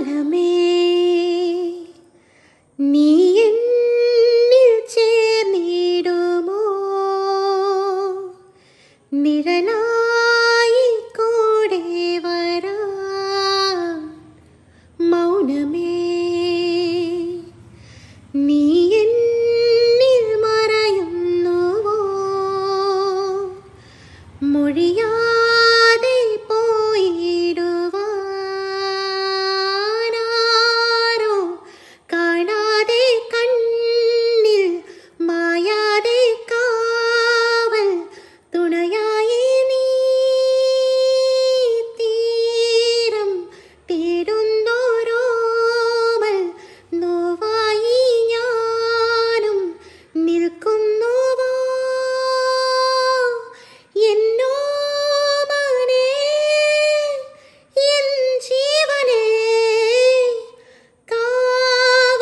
മൗനമേ നീ എന്നിൽ ചേർന്നിടുമോ നിഴലായി കൂടെ വരാം മൗനമേ നീ എന്നിൽ മറയുന്നുവോ മൊഴിയാതെ പോയിടുവാനാരോ കാണാതെ കണ്ണിൽ മായാതെ കാവൽ തുണയായി നീ തീരം തേടുന്നോരോമൽ നോവായി ഞാനും നിൽക്കുന്നുവോ എന്നോമനേ എൻ ജീവനേ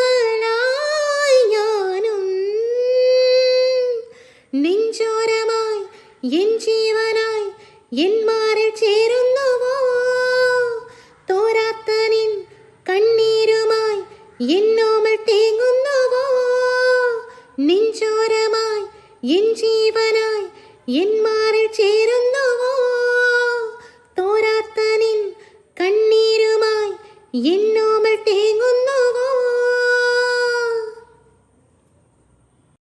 കാവലായി ഞാനും നെഞ്ചോരമായി എൻ ജീവനായി എൻ മാറിൽ ചേരുന്നുവോ തോരാത്ത നിൻ കണ്ണീരുമായി എന്നോമൽ തേങ്ങുന്നുവോ നെഞ്ചോരമായി എൻ ജീവനായി എൻ മാറിൽ ചേരുന്നുവോ തോരാത്ത നിൻ കണ്ണീരുമായി എൻ